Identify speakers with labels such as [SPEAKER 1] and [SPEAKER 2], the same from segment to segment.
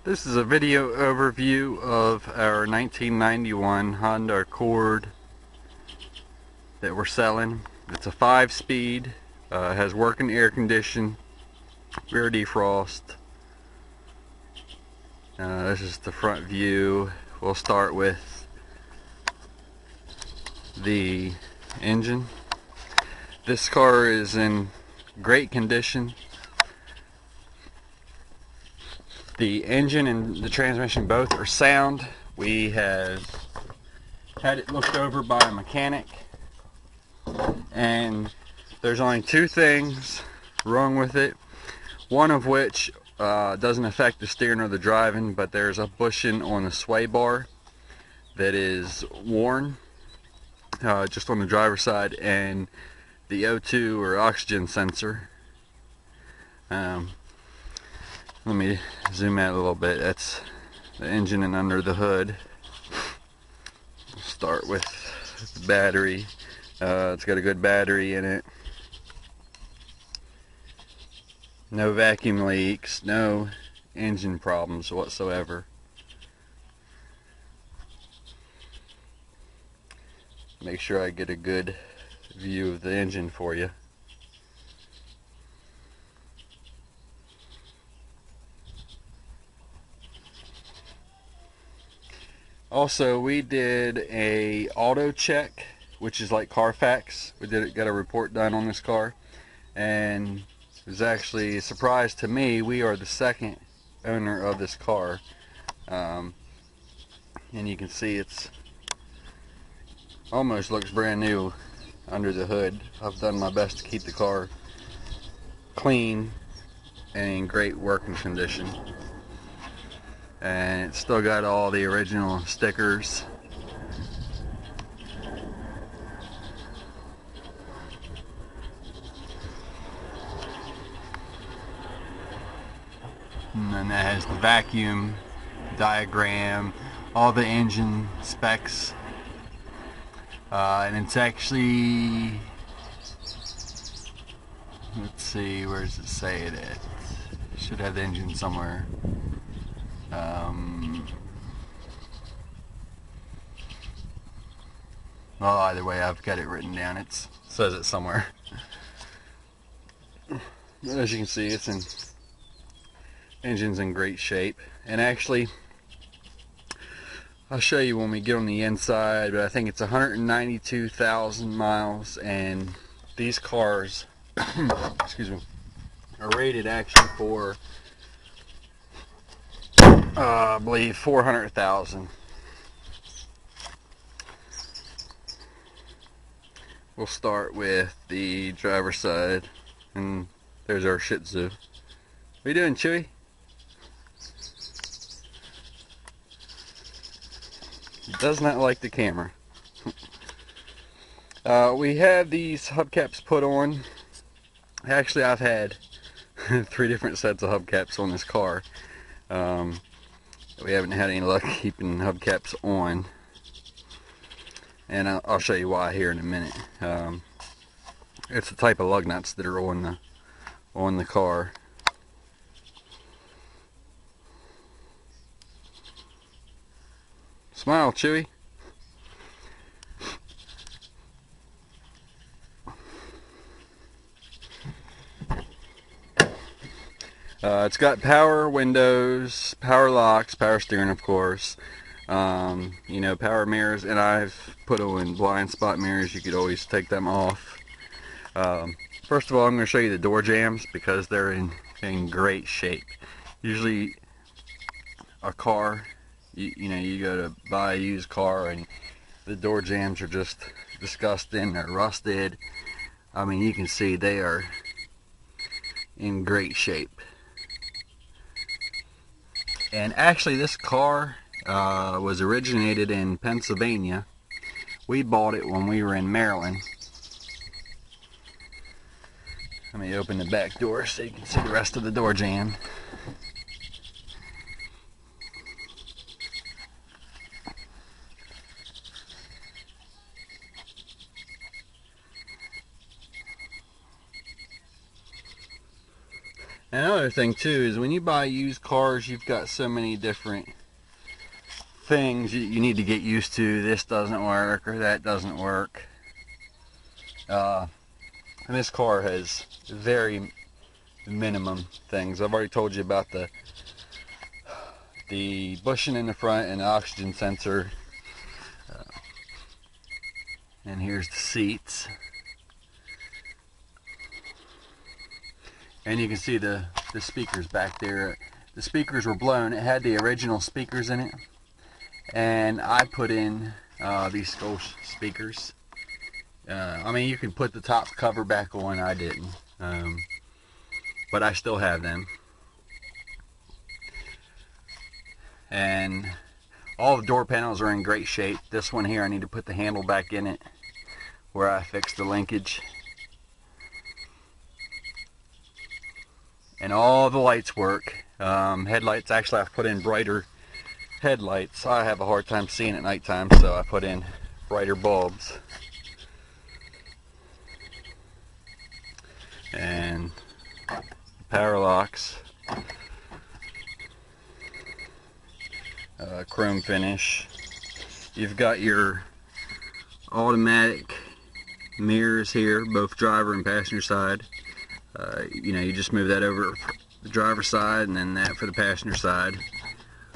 [SPEAKER 1] This is a video overview of our 1991 Honda Accord that we're selling. It's a 5-speed, has working air condition, rear defrost. This is the front view. We'll start with the engine. This car is in great condition. The engine and the transmission both are sound. We have had it looked over by a mechanic, and there's only two things wrong with it. One of which doesn't affect the steering or the driving, but there's a bushing on the sway bar that is worn just on the driver's side, and the O2 or oxygen sensor. Let me zoom out a little bit. That's the engine and under the hood. We'll start with the battery. It's got a good battery in it. No vacuum leaks, no engine problems whatsoever. Make sure I get a good view of the engine for you. Also, we did a auto check, which is like Carfax. Got a report done on this car, and it was actually a surprise to me. We are the second owner of this car, and you can see it's almost looks brand new under the hood. I've done my best to keep the car clean and in great working condition. And it's still got all the original stickers. And then that has the vacuum diagram, all the engine specs, and it's actually, let's see, where does it say it at? It should have the engine somewhere. Well, either way, I've got it written down. It says it somewhere. But as you can see, engine's in great shape. And actually, I'll show you when we get on the inside, but I think it's 192,000 miles, and these cars excuse me, are rated actually for I believe 400,000. We'll start with the driver's side, and there's our Shih Tzu. What are you doing, Chewy? He does not like the camera. We have these hubcaps put on. Actually, I've had 3 different sets of hubcaps on this car. We haven't had any luck keeping hubcaps on, and I'll show you why here in a minute. It's the type of lug nuts that are on the car. Smile, Chewy. It's got power windows, power locks, power steering, of course. You know, power mirrors, and I've put on blind spot mirrors. You could always take them off. First of all, I'm going to show you the door jambs because they're in great shape. Usually, a car, you know, you go to buy a used car and the door jambs are just disgusting. They're rusted. I mean, you can see they are in great shape. And actually, this car was originated in Pennsylvania. We bought it when we were in Maryland. Let me open the back door so you can see the rest of the door jamb. Another thing too is when you buy used cars, you've got so many different things you need to get used to. This doesn't work or that doesn't work. And this car has very minimum things. I've already told you about the bushing in the front and the oxygen sensor. And here's the seats. And you can see the speakers back there. The speakers were blown. It had the original speakers in it. And I put in these skull speakers. I mean, you can put the top cover back on. I didn't. But I still have them. And all the door panels are in great shape. This one here, I need to put the handle back in it where I fixed the linkage. And all the lights work. Headlights, actually I've put in brighter headlights. I have a hard time seeing at nighttime, so I put in brighter bulbs. And power locks. Chrome finish. You've got your automatic mirrors here, both driver and passenger side. You know, you just move that over the driver's side and then that for the passenger side,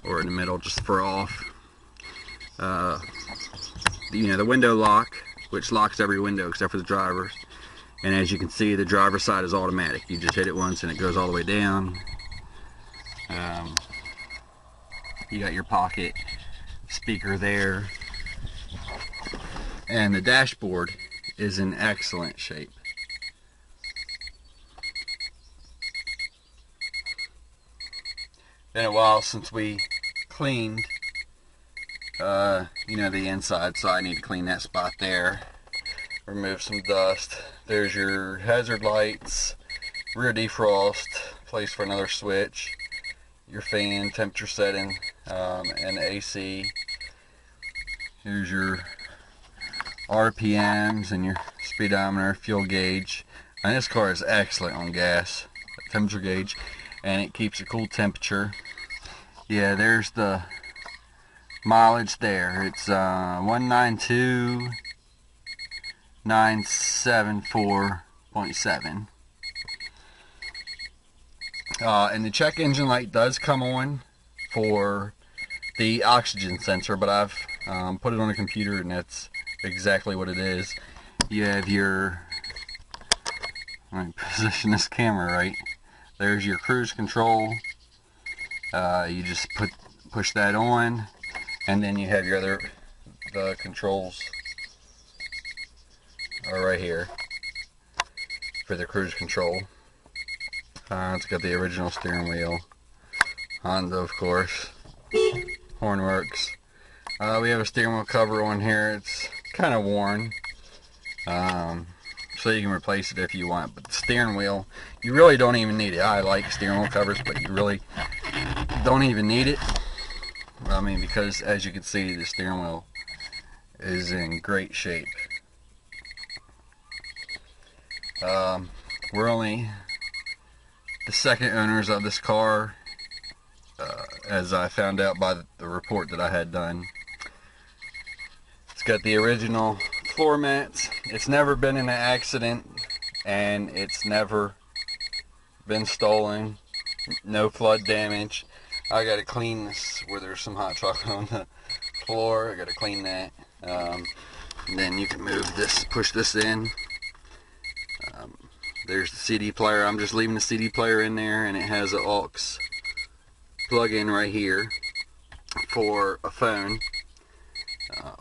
[SPEAKER 1] or in the middle just for off. You know, the window lock, which locks every window except for the driver's. And as you can see, the driver's side is automatic. You just hit it once and it goes all the way down. You got your pocket speaker there. And the dashboard is in excellent shape. Been a while since we cleaned you know, the inside, so I need to clean that spot there. Remove some dust. There's your hazard lights, rear defrost, place for another switch, your fan, temperature setting, and AC. Here's your RPMs and your speedometer, fuel gauge. And this car is excellent on gas, temperature gauge, and it keeps a cool temperature. Yeah, there's the mileage there. It's 192,974.7. And the check engine light does come on for the oxygen sensor, but I've put it on a computer and that's exactly what it is. You have your, let me position this camera right. There's your cruise control. You just push that on, and then you have your the controls are right here for the cruise control. It's got the original steering wheel, Honda of course, horn works. We have a steering wheel cover on here. It's kind of worn, so you can replace it if you want, but the steering wheel, you really don't even need it. I like steering wheel covers, but you really don't even need it. I mean, because as you can see, the steering wheel is in great shape. We're only the second owners of this car, as I found out by the report that I had done. It's got the original floor mats. It's never been in an accident, and it's never been stolen. No flood damage. I gotta clean this where there's some hot chocolate on the floor. I gotta clean that. And then you can move this, push this in. There's the CD player. I'm just leaving the CD player in there, and it has an aux plug-in right here for a phone,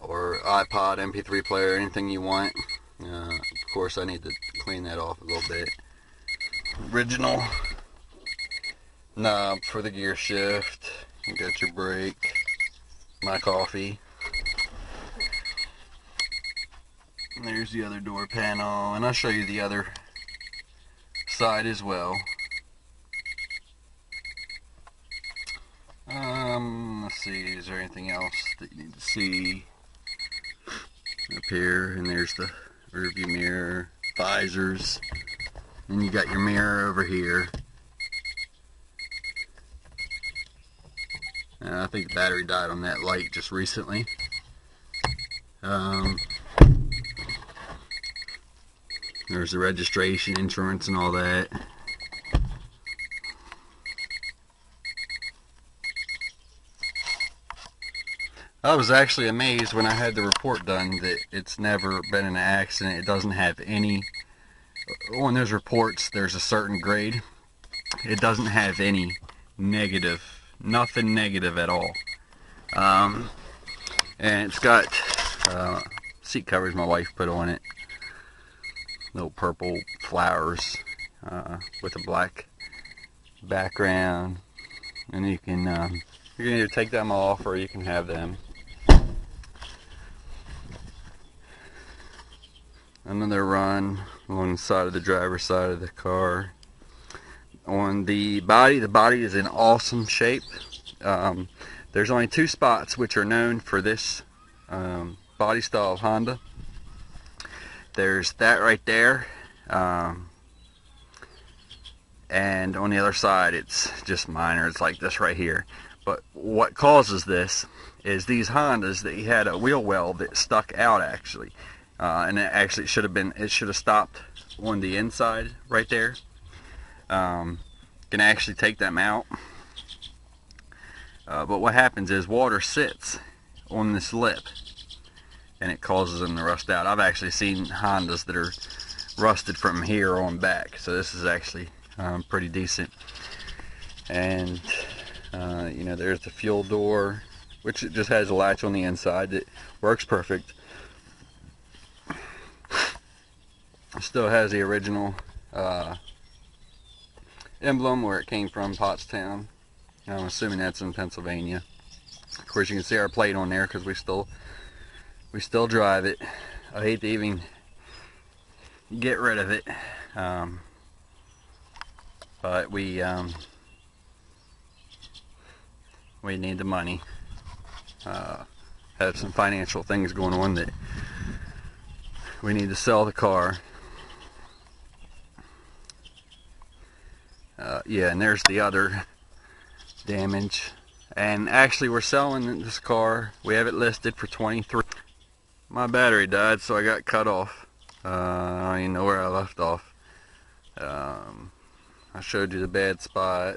[SPEAKER 1] or iPod, MP3 player, anything you want. Of course, I need to clean that off a little bit. Original knob for the gear shift. You got your brake, my coffee. And there's the other door panel, and I'll show you the other side as well. Let's see, is there anything else that you need to see? Up here, and there's the rear view mirror, visors, and you got your mirror over here. And I think the battery died on that light just recently. There's the registration, insurance, and all that. I was actually amazed when I had the report done that it's never been in an accident. It doesn't have any, on those reports there's a certain grade. It doesn't have any negative, nothing negative at all. And it's got seat covers my wife put on it. Little purple flowers with a black background. And you can either take them off or you can have them. Another run along the side of the driver's side of the car. On the body is in awesome shape. There's only two spots which are known for this body style of Honda. There's that right there, and on the other side it's just minor. It's like this right here. But what causes this is these Hondas that he had a wheel well that stuck out actually. And it actually should have stopped on the inside right there. Can actually take them out. But what happens is water sits on this lip and it causes them to rust out. I've actually seen Hondas that are rusted from here on back. So this is actually pretty decent. And you know, there's the fuel door, which it just has a latch on the inside that works perfect. Still has the original emblem where it came from, Pottstown. I'm assuming that's in Pennsylvania. Of course, you can see our plate on there because we still drive it. I hate to even get rid of it, but we need the money. Have some financial things going on that we need to sell the car. Yeah, and there's the other damage. And actually we're selling this car. We have it listed for $23,000. My battery died, so I got cut off. I don't even know where I left off. I showed you the bad spot.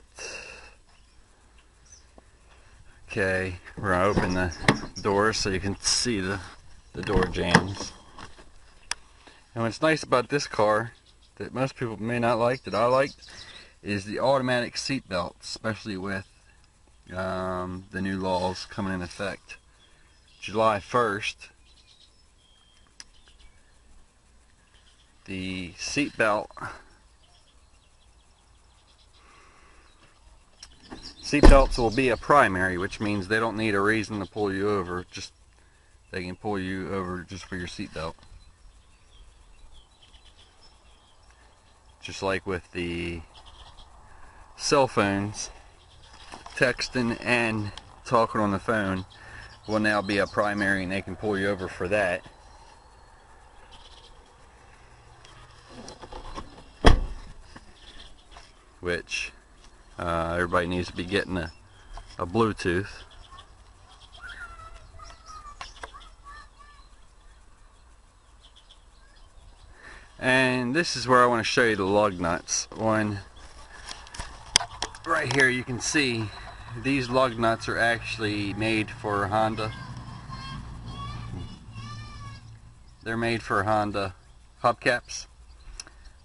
[SPEAKER 1] Okay, we're gonna open the door so you can see the door jambs. And what's nice about this car that most people may not like, that I liked, is the automatic seat belts, especially with the new laws coming in effect July 1st. The seat belts will be a primary, which means they don't need a reason to pull you over. Just they can pull you over just for your seat belt. Just like with the cell phones, texting and talking on the phone will now be a primary, and they can pull you over for that. Which everybody needs to be getting a Bluetooth. And this is where I want to show you the lug nuts. Right here you can see these lug nuts are actually made for Honda. They're made for Honda hubcaps.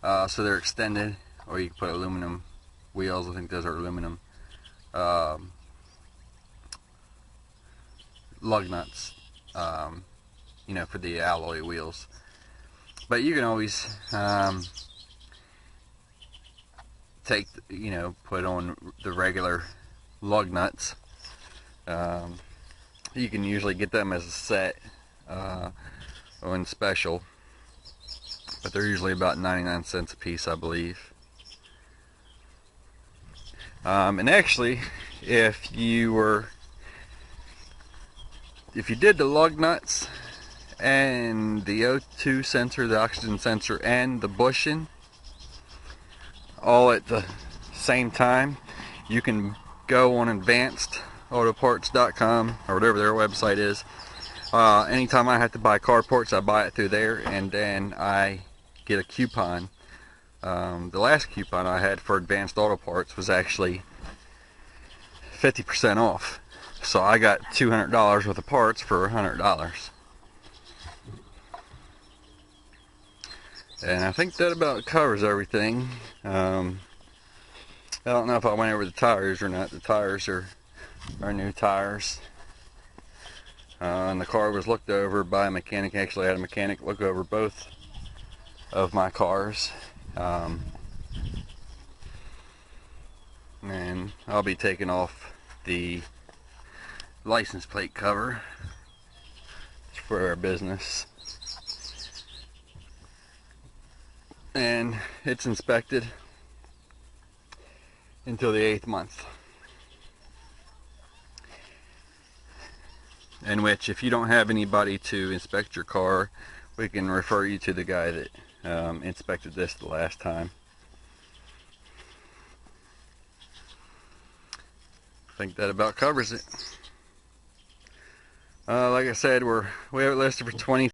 [SPEAKER 1] So they're extended, or you can put aluminum wheels. I think those are aluminum lug nuts, you know, for the alloy wheels. But you can always put on the regular lug nuts. You can usually get them as a set on special, but they're usually about 99 cents a piece, I believe. And actually, if you did the lug nuts and the O2 sensor, the oxygen sensor, and the bushing all at the same time, you can go on advanced untiltedautoparts.com or whatever their website is. Anytime I have to buy carports, I buy it through there, and then I get a coupon. The last coupon I had for Advanced Auto Parts was actually 50% off. So I got $200 worth of parts for $100. And I think that about covers everything. I don't know if I went over the tires or not. The tires are new tires. And the car was looked over by a mechanic. Actually, I had a mechanic look over both of my cars. And I'll be taking off the license plate cover for our business. And it's inspected until the 8th month. In which, if you don't have anybody to inspect your car, we can refer you to the guy that inspected this the last time. I think that about covers it. Like I said, we have it listed for $20,000.